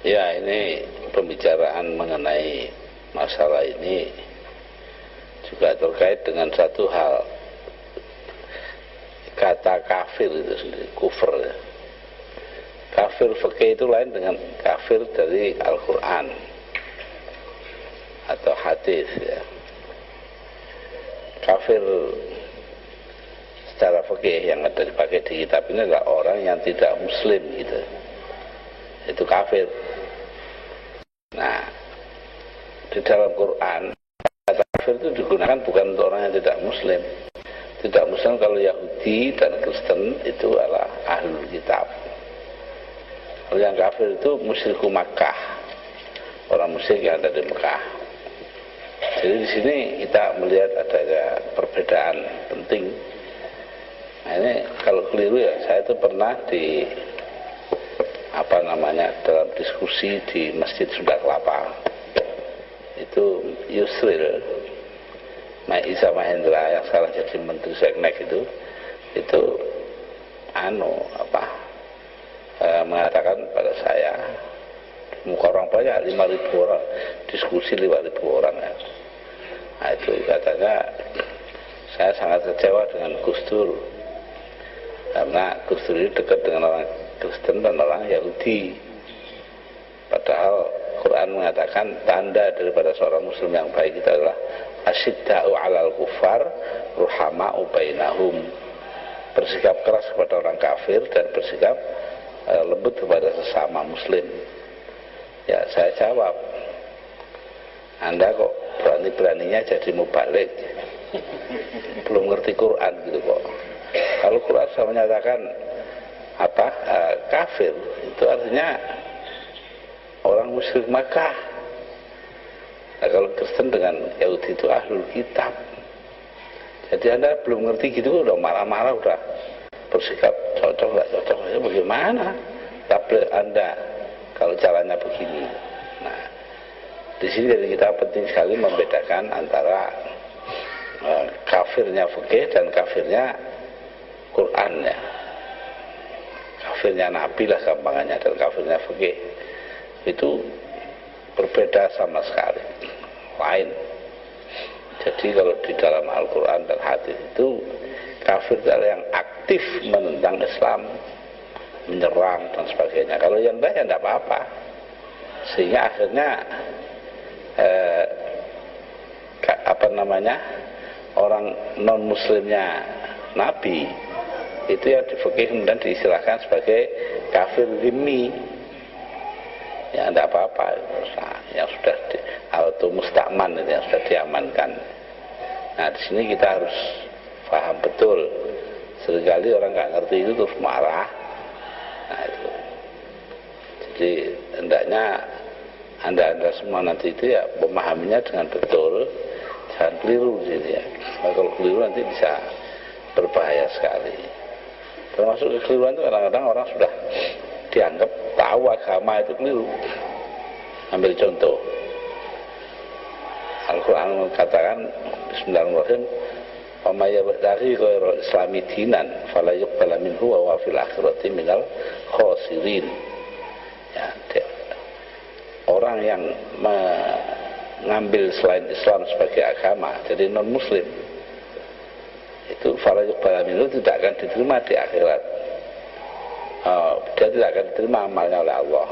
Ya, ini pembicaraan mengenai masalah ini juga terkait dengan satu hal. Kata kafir itu sendiri, kufur ya. Kafir fikih itu lain dengan kafir dari Al-Quran atau hadis ya. Kafir secara fikih yang ada dipakai di kitab ini adalah orang yang tidak muslim gitu. Itu kafir. Nah, di dalam Quran kata kafir itu digunakan bukan untuk orang yang tidak muslim. Tidak muslim kalau Yahudi dan Kristen itu adalah ahlul kitab. Kalau yang kafir itu musyriku Makkah, orang musyrik yang ada di Mekah. Jadi di sini kita melihat adanya perbedaan penting. Nah, ini kalau keliru ya, saya itu pernah di dalam diskusi di Masjid Sunda Kelapa. Itu Yusril Isa Mahendra yang sekarang jadi Menteri Seknek itu mengatakan pada saya, muka orang banyak, 5.000 orang diskusi, 5.000 orang ya. Nah, itu katanya saya sangat kecewa dengan Gus Dur karena Gus Dur ini dekat dengan orang Kristen dan orang Yahudi, padahal Quran mengatakan tanda daripada seorang muslim yang baik itu adalah asyidda'u 'alal kufar ruhama'u bainahum, bersikap keras kepada orang kafir dan bersikap lembut kepada sesama muslim. Ya, saya jawab, Anda kok berani-beraninya jadi mubalik, belum ngerti Quran gitu kok. Kalau Quran sudah menyatakan kafir itu artinya orang musyrik Makkah. Nah, kalau Kristen dengan Yahudi itu ahlul kitab. Jadi Anda belum ngerti gitu udah marah-marah, udah bersikap cocok nggak cocok, ya bagaimana tabligh Anda kalau caranya begini. Nah, di sini jadi kita penting sekali membedakan antara kafirnya fikih dan kafirnya Quran ya. Kafirnya Nabi lah gampangannya, dan kafirnya fikih itu berbeda sama sekali, lain. Jadi kalau di dalam Al-Quran dan hadis itu kafir adalah yang aktif menentang Islam, menyerang dan sebagainya. Kalau yang lain ya tidak apa-apa, sehingga akhirnya orang non muslimnya Nabi itu yang di fikih kemudian diistilahkan sebagai kafir zimmi. Ya tidak apa-apa, yang sudah atau mustakman, yang sudah diamankan. Nah, di sini kita harus paham betul. Seringkali orang nggak ngerti itu terus marah. Nah, itu. Jadi hendaknya anda semua nanti itu ya memahaminya dengan betul, jangan keliru di sini ya. Kalau keliru nanti bisa berbahaya sekali. Termasuk kekeliruan itu kadang-kadang orang sudah dianggap tahu agama itu keliru. Ambil contoh, Al-Quran mengatakan Bismillahirrahmanirrahim, wa may yabtaghi ghairal islami dinan fala yuqbala minhu wa huwa fil akhirati minal khasirin. Ya, orang yang mengambil selain Islam sebagai agama, jadi non muslim, itu fala yuqbala minhu, tidak akan diterima di akhirat. Dia tidak akan diterima amalnya oleh Allah.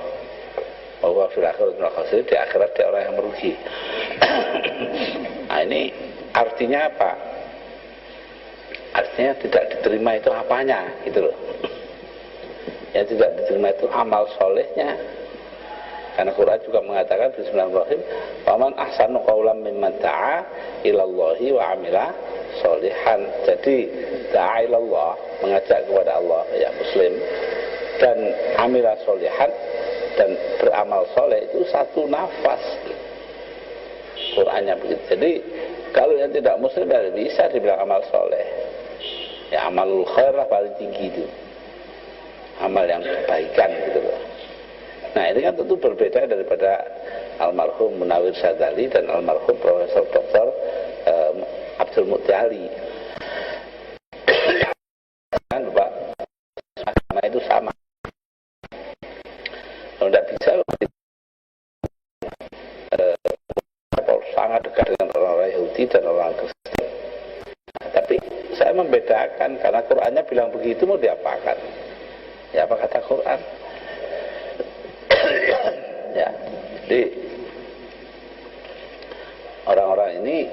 Bahwa fil akhirat minal khasirin, di akhirat dia orang yang merugi. Nah, ini artinya apa? Artinya tidak diterima itu apanya gitu loh. Yang tidak diterima itu amal solehnya. Karena Quran juga mengatakan Bismillahirrahmanirrahim, "Faman ahsanu qawlan mimman da'a ilallahi wa amila sholihan." Jadi da'a ilallah, mengajak kepada Allah ya muslim, dan amila sholihan, dan beramal soleh, itu satu nafas. Qurannya begitu. Jadi kalau yang tidak muslim ya bisa dibilang amal soleh. Ya amalul khair lah paling tinggi itu, amal yang kebaikan gitu loh. Nah, ini kan tentu berbeda daripada almarhum Munawir Sadali dan almarhum Profesor Dr. Abdul Muti Ali. Kan Pak, agama itu sama. Kalau tidak bisa sangat dekat dengan orang-orang Yahudi dan orang Kristen. Nah, tapi saya membedakan karena Qurannya bilang begitu, mau diapakan? Ya apa kata Quran? Ya, jadi orang-orang ini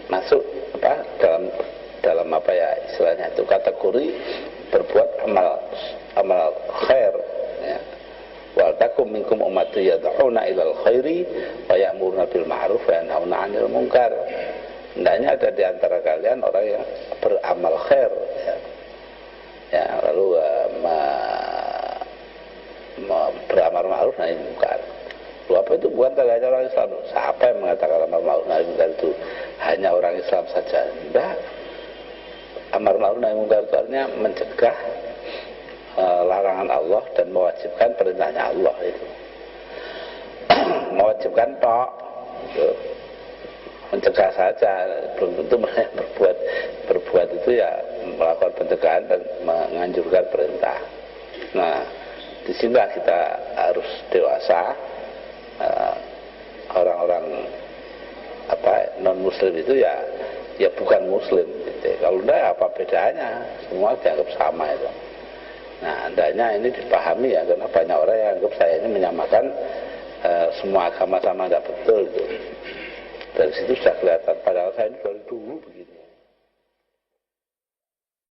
masuk apa dalam apa ya istilahnya itu kategori berbuat amal khair, ya. Wal takum minkum ummatun yad'una ilal khairi wa ya'muruna bil ma'ruf wa yanhauna 'anil munkar. Hendaknya ada di antara kalian orang yang beramal khair, ya. Ya, lalu beramar ma'ruf nahi munkar. Apa itu bukan hanya orang Islam. Siapa yang mengatakan amar ma'ruf nahi munkar itu hanya orang Islam saja? Tidak. Amar ma'ruf nahi munkar itu artinya mencegah larangan Allah dan mewajibkan perintahnya Allah itu. Mewajibkan tok itu. Mencegah saja, belum tentu berbuat itu ya melakukan pencegahan dan menganjurkan perintah. Nah, di sinilah kita harus dewasa. Orang-orang apa non muslim itu ya bukan muslim gitu. Kalau enggak apa bedanya, semua dianggap sama itu. Nah, hendaknya ini dipahami ya, karena banyak orang yang anggap saya ini menyamakan semua agama sama, enggak betul itu. Dari situ sudah kelihatan, padahal saya ini dari dulu begini.